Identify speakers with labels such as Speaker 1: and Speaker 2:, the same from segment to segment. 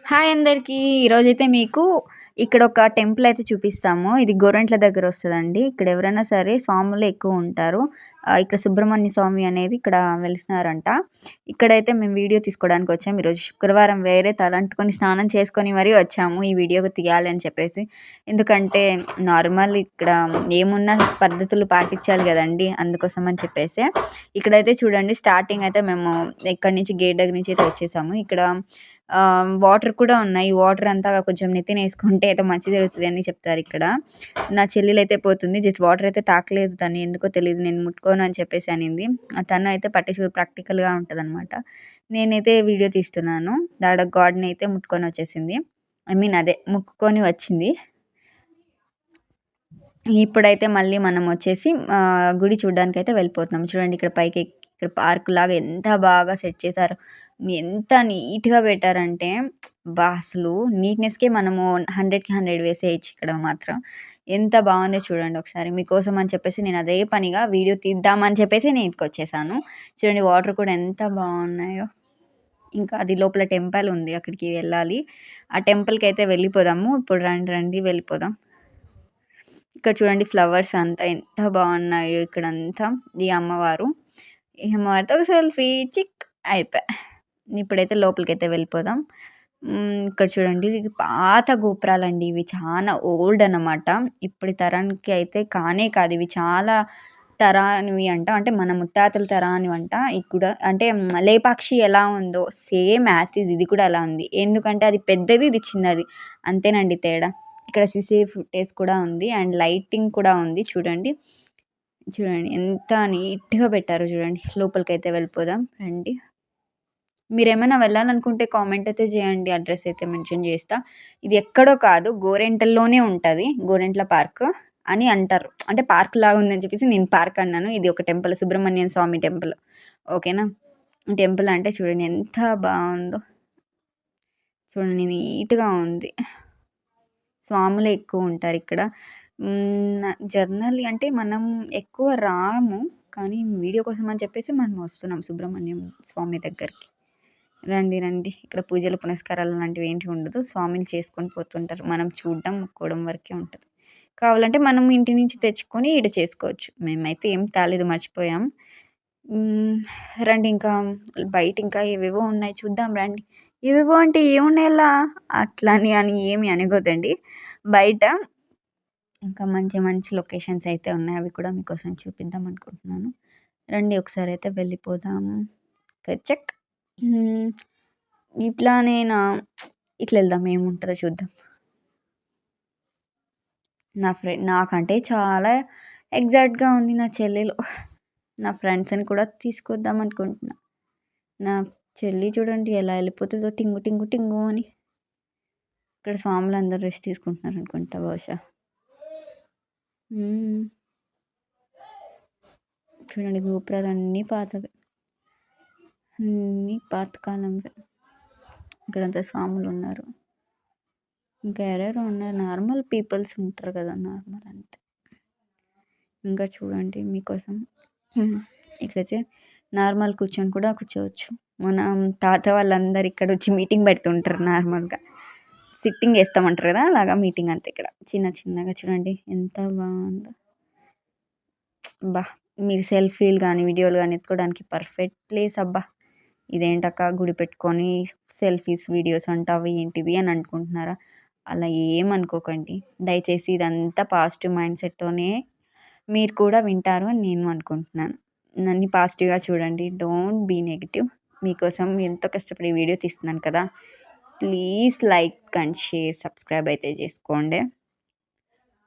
Speaker 1: Hi అందరికీ. ఈరోజైతే మీకు ఇక్కడ ఒక టెంపుల్ అయితే చూపిస్తాము. ఇది గోరంట్ల దగ్గర వస్తదండి. ఇక్కడ ఎవరైనా సరే స్వాములు ఎక్కువ ఉంటారు. ఇక్కడ సుబ్రహ్మణ్య స్వామి అనేది ఇక్కడ వెలిసినారంట. ఇక్కడైతే మేము వీడియో తీసుకోవడానికి వచ్చాము. ఈరోజు శుక్రవారం వేరే తలంటుకొని స్నానం చేసుకొని మరీ వచ్చాము ఈ వీడియో తీయాలి అని చెప్పేసి. ఎందుకంటే నార్మల్ ఇక్కడ ఏమున్నా పద్ధతులు పాటించాలి కదండీ! అందుకోసం అని చెప్పేసే. ఇక్కడైతే చూడండి స్టార్టింగ్ అయితే మేము ఇక్కడి నుంచి గేట్ దగ్గర నుంచి అయితే వచ్చేసాము. ఇక్కడ వాటర్ కూడా ఉన్నాయి. వాటర్ అంతా కొంచెం నెత్తినేసుకుంటే ఏదో మంచి జరుగుతది అని చెప్తారిక్కడ. నా చెల్లెలైతే పోతుంది. జస్ట్ వాటర్ అయితే తాకలేదు తను. ఎందుకో తెలీదు. నేను ముట్టుకోను అని చెప్పేసి అనింది. తను అయితే ప్రాక్టికల్‌గా ఉంటదనమాట. నేనైతే వీడియో తీస్తున్నాను. ఆడ గాడ్‌నైతే ముట్టుకొని వచ్చేసింది. ఐ మీన్ అదే మొక్కుకొని వచ్చింది. ఇప్పుడైతే మళ్ళీ మనం వచ్చేసి గుడి చూడ్డానికైతే వెళ్ళిపోతున్నాం. చూడండి ఇక్కడ పైకి ఇక్కడ పార్క్‌లాగా ఎంత బాగా సెట్ చేశారో. ఎంత నీట్‌గా పెట్టారంటే అసలు నీట్‌నెస్‌కే మనము 100కి 100 వేసేయొచ్చు ఇక్కడ మాత్రం. ఎంత బావుందో చూడండి ఒకసారి. మీకోసం అని చెప్పేసి నేను అదే పనిగా వీడియో తీద్దామని చెప్పేసి నేను ఇటుకొచ్చేసాను. చూడండి వాటర్ కూడా ఎంత బావున్నాయో. ఇంకా అది లోపల టెంపుల్ ఉంది. అక్కడికి వెళ్ళాలి. ఆ టెంపుల్‌కైతే వెళ్ళిపోదాము. ఇప్పుడు రండి వెళ్ళిపోదాం. ఇక్కడ చూడండి ఫ్లవర్స్ అంతా ఎంత బాగున్నాయో ఇక్కడంతా. ఈ అమ్మవారు. ఈ అమ్మవారితో ఒక సెల్ఫీ అయిపాయ్. ఇప్పుడైతే లోపలికైతే వెళ్ళిపోదాం. ఇక్కడ చూడండి పాత గోపురాలండి ఇవి. చాలా ఓల్డ్ అన్నమాట. ఇప్పటి తరానికి అయితే కానే కాదు. ఇవి చాలా తరానివి అంట. అంటే మన ముత్తాతల తరానివంట. ఇది కూడా అంటే లేపాక్షి ఎలా ఉందో సేమ్ యాజ్ ఇట్ ఈజ్ ఇది కూడా అలా ఉంది. ఎందుకంటే అది పెద్దది, ఇది చిన్నది. అంతేనండి తేడా. ఇక్కడ సీసీ ఫుటేజ్ కూడా ఉంది. అండ్ లైటింగ్ కూడా ఉంది చూడండి. చూడండి ఎంత నీట్‌గా పెట్టారో చూడండి. లోపలికైతే వెళ్ళిపోదాం రండి. మీరేమైనా వెళ్ళాలనుకుంటే కామెంట్ అయితే చేయండి. అడ్రెస్ అయితే మెన్షన్ చేస్తా. ఇది ఎక్కడో కాదు గోరెంటల్లోనే ఉంటది. గోరెంట్ల పార్క్ అని అంటారు. అంటే పార్క్ లాగా ఉందని చెప్పేసి నేను పార్క్ అన్నాను. ఇది ఒక టెంపుల్ సుబ్రహ్మణ్యం స్వామి టెంపుల్. ఓకేనా? టెంపుల్ అంటే చూడండి ఎంత బావుందో. చూడండి నీట్‌గా ఉంది. స్వాములే ఎక్కువుంటారిక్కడ. జనరల్లీ అంటే మనం ఎక్కువ రాము. కానీ వీడియో కోసం అని చెప్పేసి మనం వస్తున్నాం సుబ్రహ్మణ్యం స్వామి దగ్గరికి. రండి. ఇక్కడ పూజలు, పునస్కారాలు అలాంటివి ఏంటి ఉండదు. స్వామిని చేసుకొని పోతుంటారు. మనం చూడడం, మొక్కుకోవడం వరకే ఉంటది. కావాలంటే మనం ఇంటి నుంచి తెచ్చుకొని ఈడ చేసుకోవచ్చు. మేమైతే ఏం తేలేదు మర్చిపోయాం. రండి ఇంకా బయట ఇంకా ఏవేవో ఉన్నాయి చూద్దాం రండి. ఏవేవో అంటే ఏమున్నాయలా అట్లా అని ఏమి అనుకోద్దండి. బయట ఇంకా మంచి లొకేషన్స్ అయితే ఉన్నాయి. అవి కూడా మీకోసం చూపిద్దాం అనుకుంటున్నాను. రండి ఒకసారి అయితే వెళ్ళిపోదాం. చెక్. ఇట్లానేనా ఇట్లా వెళ్దాం ఏముంటుందో చూద్దాం. నాకంటే చాలా ఎగ్జాక్ట్‌గా ఉంది నా చెల్లెలు. నా ఫ్రెండ్స్‌ని కూడా తీసుకొద్దాం అనుకుంటున్నా. నా చెల్లి చూడండి ఎలా వెళ్ళిపోతుందో టింగు అని. ఇక్కడ స్వాములందరూ రెస్ట్ తీసుకుంటున్నారు అనుకుంటా బహుశా. చూడండి గోపురాలన్నీ పాతవే. అన్నీ పాతకాలంవే. ఇక్కడంతా స్వాములున్నారు. ఇంకా ఎవరెవరో ఉన్నారు. నార్మల్ పీపుల్స్ ఉంటారు కదా! నార్మల్ అంతే. ఇంకా చూడండి మీకోసం ఇక్కడైతే నార్మల్ కూర్చొని కూడా కూర్చోవచ్చు. మన తాత వాళ్ళందరూ ఇక్కడొచ్చి మీటింగ్ పెడుతుంటారు నార్మల్‌గా. సిట్టింగ్ ఏస్తామంటారు కదా! అలాగా మీటింగ్ అంతే ఇక్కడ. చిన్నగా చూడండి ఎంత బావుందో. మీరు సెల్ఫీలు గానీ, వీడియోలు గానీ ఎత్తుకోవడానికి పర్ఫెక్ట్ ప్లేస్ అబ్బా! ఇదేంటక్కా గుడి పెట్టుకొని సెల్ఫీస్, వీడియోస్ అంటావు ఏంటిది అని అనుకుంటున్నారా? అలా ఏమనుకోకండి. దయచేసి ఇదంతా పాజిటివ్ మైండ్ సెట్‌తోనే మీరు కూడా వింటారు అని నేను అనుకుంటున్నాను. నన్ను పాజిటివ్‌గా చూడండి. Don't be negative. మీకోసం ఎంతో కష్టపడి వీడియో తీస్తున్నాను కదా! Please like and share, subscribe అయితే చేసుకోండి.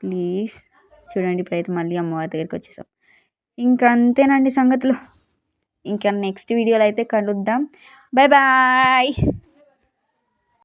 Speaker 1: ప్లీజ్. చూడండి ఇప్పుడైతే మళ్ళీ అమ్మవారి దగ్గరికి వచ్చేసాం. ఇంకా అంతేనండి సంగతులు. ఇంకా నెక్స్ట్ వీడియోలో అయితే కలుద్దాం. బాయ్.